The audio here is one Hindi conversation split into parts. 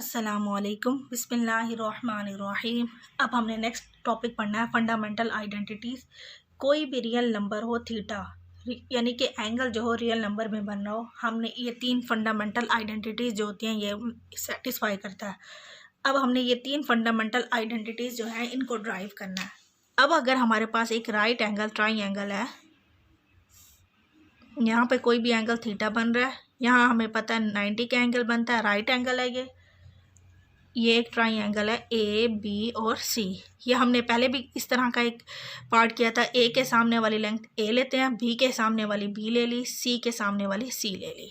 अस्सलामुअलैकुम बिस्मिल्लाहिर्रहमानिर्रहीम। अब हमने नेक्स्ट टॉपिक पढ़ना है फंडामेंटल आइडेंटिटीज़। कोई भी रियल नंबर हो थीटा, यानी कि एंगल जो हो रियल नंबर में बन रहा हो, हमने ये तीन फंडामेंटल आइडेंटिटीज़ जो होती हैं ये सेटिस्फाई करता है। अब हमने ये तीन फंडामेंटल आइडेंटिटीज़ जो हैं इनको ड्राइव करना है। अब अगर हमारे पास एक राइट एंगल ट्राइंगल है, यहाँ पे कोई भी एंगल थीटा बन रहा है, यहाँ हमें पता है 90 का एंगल बनता है, राइट एंगल है ये एक ट्राइंगल है ए बी और सी। ये हमने पहले भी इस तरह का एक पार्ट किया था। ए के सामने वाली लेंथ ए लेते हैं, बी के सामने वाली बी ले ली, सी के सामने वाली सी ले ली।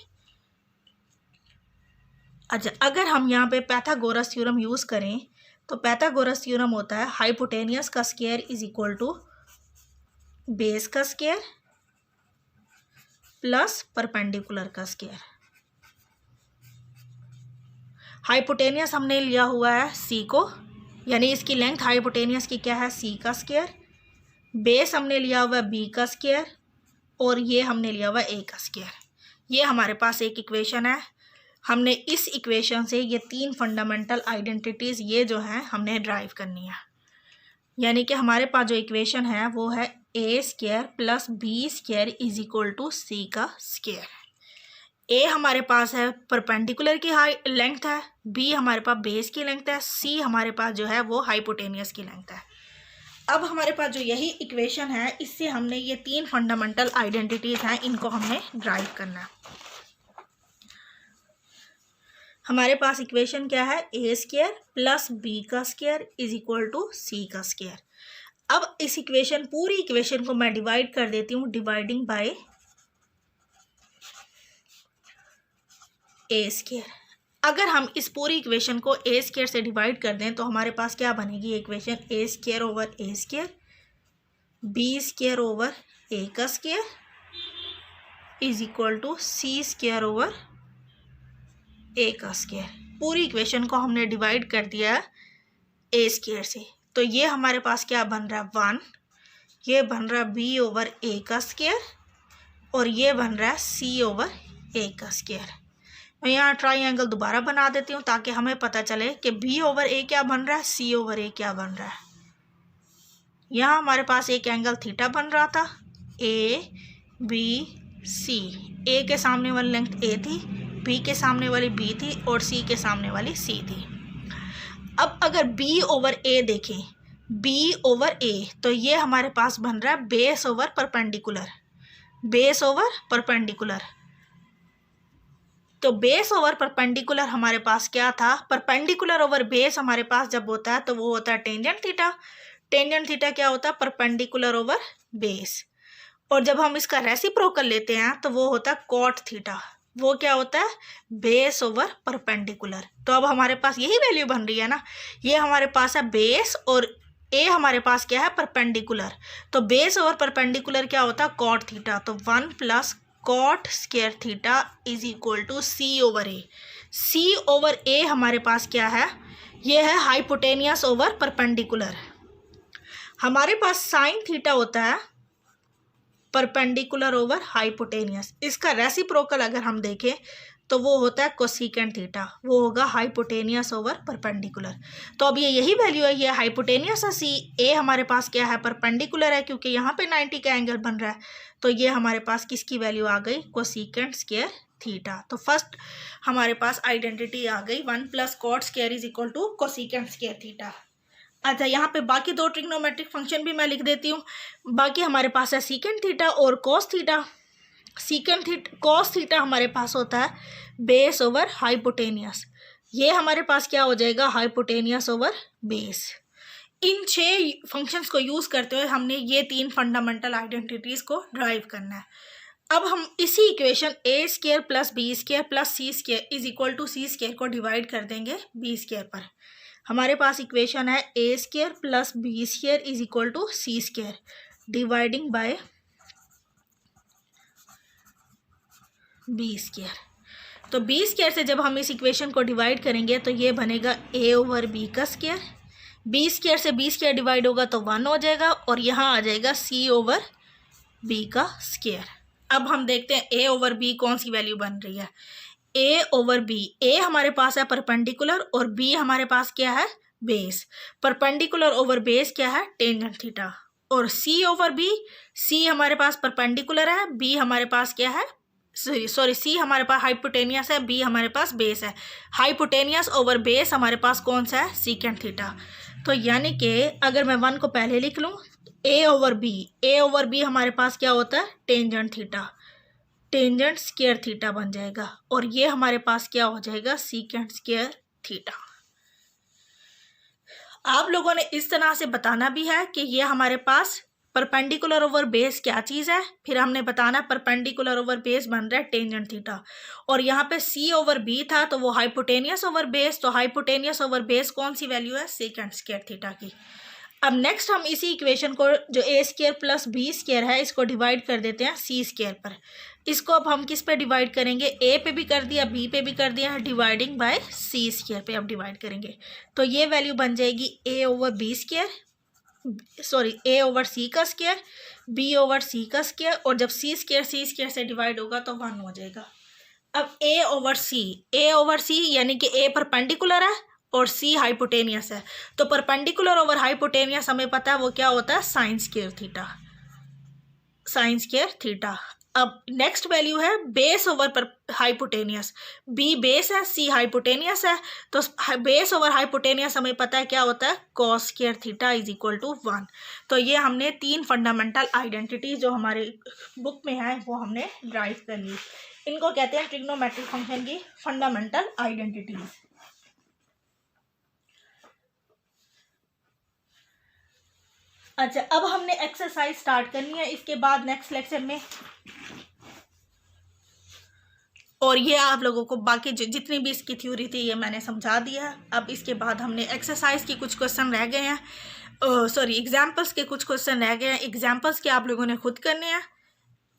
अच्छा, अगर हम यहाँ पे पाइथागोरस थ्योरम यूज़ करें तो पाइथागोरस थ्योरम होता है हाइपोटेनियस का square is equal to base का स्क्वायर प्लस परपेंडिकुलर का स्क्वायर। हाइपोटेनियस हमने लिया हुआ है सी को, यानी इसकी लेंथ हाइपोटेनियस की क्या है सी का स्क्वायर। बेस हमने लिया हुआ है बी का स्क्वायर और ये हमने लिया हुआ है ए का स्क्वायर। ये हमारे पास एक इक्वेशन है। हमने इस इक्वेशन से ये तीन फंडामेंटल आइडेंटिटीज़ ये जो हैं हमने ड्राइव करनी है। यानी कि हमारे पास जो इक्वेशन है वो है A square plus B square is equal to C का स्क्वायर। ए हमारे पास है परपेंडिकुलर की हाई लेंथ है, बी हमारे पास बेस की लेंथ है, सी हमारे पास जो है वो हाइपोटेनियस की लेंथ है। अब हमारे पास जो यही इक्वेशन है इससे हमने ये तीन फंडामेंटल आइडेंटिटीज़ हैं इनको हमने ड्राइव करना है। हमारे पास इक्वेशन क्या है ए स्क्वायर प्लस बी का square is equal to C का स्क्वायर। अब इस इक्वेशन पूरी इक्वेशन को मैं डिवाइड कर देती हूँ डिवाइडिंग बाय ए स्क्वायर। अगर हम इस पूरी इक्वेशन को ए स्क्वायर से डिवाइड कर दें तो हमारे पास क्या बनेगी equation A square over A square B square over A का square is equal to C square over A का स्क्वायर। पूरी इक्वेशन को हमने डिवाइड कर दिया है ए स्क्वायर से, तो ये हमारे पास क्या बन रहा है 1, ये बन रहा है बी ओवर ए का स्क्वायर और ये बन रहा है सी ओवर ए का स्क्वायर। मैं यहाँ ट्राइंगल दोबारा बना देती हूँ ताकि हमें पता चले कि बी ओवर ए क्या बन रहा है, सी ओवर ए क्या बन रहा है। यहाँ हमारे पास एक एंगल थीटा बन रहा था ए बी सी। ए के सामने वाली लेंथ ए थी, बी के सामने वाली बी थी और सी के सामने वाली सी थी। अब अगर बी ओवर ए देखें, बी ओवर ए, तो ये हमारे पास बन रहा है base over perpendicular, base over perpendicular. तो बेस ओवर परपेंडिकुलर हमारे पास क्या था, परपेंडिकुलर ओवर बेस हमारे पास जब होता है तो वो होता है टेंजेंट थीटा। टेंजेंट थीटा क्या होता है परपेंडिकुलर ओवर बेस। और जब हम इसका रेसिप्रोकल लेते हैं तो वो होता है कॉट थीटा, वो क्या होता है बेस ओवर परपेंडिकुलर। तो अब हमारे पास यही वैल्यू बन रही है ना, ये हमारे पास है बेस और ए हमारे पास क्या है परपेंडिकुलर। तो बेस ओवर परपेंडिकुलर क्या होता है कॉट थीटा, तो 1 plus cot square theta is equal to C over A. C over A हमारे पास क्या है, ये है हाइपोटेनियस ओवर परपेंडिकुलर। हमारे पास साइन थीटा होता है परपेंडिकुलर ओवर हाइपोटेनियस। इसका रेसिप्रोकल अगर हम देखें तो वो होता है कोसेकेंट थीटा, वो होगा हाइपोटेनियस ओवर परपेंडिकुलर। तो अब ये यही वैल्यू है, ये हाइपोटेनियस है सी। ए हमारे पास क्या है परपेंडिकुलर है क्योंकि यहाँ पे 90 का एंगल बन रहा है, तो ये हमारे पास किसकी वैल्यू आ गई कोसेकेंट स्क्वायर थीटा। तो फर्स्ट हमारे पास आइडेंटिटी आ गई 1 plus cot square is equal to cosecant square theta. अच्छा, यहाँ पे बाकी दो ट्रिग्नोमेट्रिक फंक्शन भी मैं लिख देती हूँ। बाकी हमारे पास है सीकेंट थीटा और cos theta. Secant theta cos theta हमारे पास होता है बेस ओवर हाइपोटेनियस, ये हमारे पास क्या हो जाएगा हाइपोटेनियस ओवर बेस। इन 6 फंक्शंस को यूज़ करते हुए हमने ये तीन फंडामेंटल आइडेंटिटीज़ को ड्राइव करना है। अब हम इसी equation A square plus B square plus C square is equal to C square को डिवाइड कर देंगे बी स्क्वायर पर। हमारे पास इक्वेशन है A square plus B square is equal to C square dividing by B square. तो बी स्क्वायर से जब हम इस इक्वेशन को डिवाइड करेंगे तो ये बनेगा ए ओवर बी का स्क्वायर। बी स्क्वायर से बी स्क्वायर डिवाइड होगा तो 1 हो जाएगा और यहाँ आ जाएगा सी ओवर बी का स्क्वायर। अब हम देखते हैं ए ओवर बी कौन सी वैल्यू बन रही है। ए ओवर बी, ए हमारे पास है परपेंडिकुलर और बी हमारे पास क्या है, बेस। परपेंडिकुलर ओवर बेस क्या है, टेंजेंट थीटा। और सी ओवर बी, सी हमारे पास परपेंडिकुलर है, बी हमारे पास क्या है, सॉरी सी हमारे पास हाइपोटेनियस है, बी हमारे पास बेस है। हाइपोटेनियस ओवर बेस हमारे पास कौन सा है, सीकेंट थीटा। तो यानी कि अगर मैं 1 को पहले लिख लूँ, ए ओवर बी, ए ओवर बी हमारे पास क्या होता है, tangent theta, tangent square theta बन जाएगा। और ये हमारे पास क्या हो जाएगा, सीकेंट स्क्वायर थीटा। आप लोगों ने इस तरह से बताना भी है कि ये हमारे पास परपेंडिकुलर ओवर बेस क्या चीज़ है, फिर हमने बताना परपेंडिकुलर ओवर बेस बन रहा है टेंजेंट थीटा। और यहाँ पे सी ओवर बी था तो वो हाइपोटेनियस ओवर बेस, तो हाइपोटेनियस ओवर बेस कौन सी वैल्यू है, सेकेंड स्क्वायर थीटा की। अब नेक्स्ट हम इसी इक्वेशन को जो ए स्क्वायर प्लस बी स्क्वायर है इसको डिवाइड कर देते हैं सी स्क्वायर पर। इसको अब हम किस पे डिवाइड करेंगे, ए पे भी कर दिया, बी पे भी कर दिया, डिवाइडिंग बाय सी स्क्वायर पे अब डिवाइड करेंगे। तो ये वैल्यू बन जाएगी ए ओवर बी स्क्वायर, सॉरी ए ओवर सी का स्क्वायर, बी ओवर सी का स्क्वायर, और जब सी स्क्वायर से डिवाइड होगा तो 1 हो जाएगा। अब ए ओवर सी यानी कि ए परपेंडिकुलर है और सी हाइपोटेनियस है, तो परपेंडिकुलर ओवर हाइपोटेनियस हमें पता है वो क्या होता है, sine square theta, sine square theta. अब नेक्स्ट वैल्यू है base over hypotenuse, B base है, सी हाइपोटेनियस है, तो बेस ओवर हाइपोटेनियस हमें पता है क्या होता है, cos square theta is equal to 1। तो ये हमने 3 फंडामेंटल आइडेंटिटी जो हमारे बुक में है वो हमने ड्राइव कर ली। इनको कहते हैं ट्रिग्नोमेट्रिक फंक्शन की फंडामेंटल आइडेंटिटीज। अच्छा, अब हमने एक्सरसाइज स्टार्ट करनी है इसके बाद नेक्स्ट लेक्चर में, और ये आप लोगों को बाकी जितनी भी इसकी थ्योरी थी ये मैंने समझा दिया है। अब इसके बाद हमने एक्सरसाइज की कुछ क्वेश्चन रह गए हैं, सॉरी एग्जाम्पल्स के कुछ क्वेश्चन रह गए हैं। एग्जाम्पल्स के आप लोगों ने खुद करने हैं,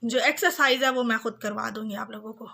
जो एक्सरसाइज है वो मैं खुद करवा दूंगी आप लोगों को।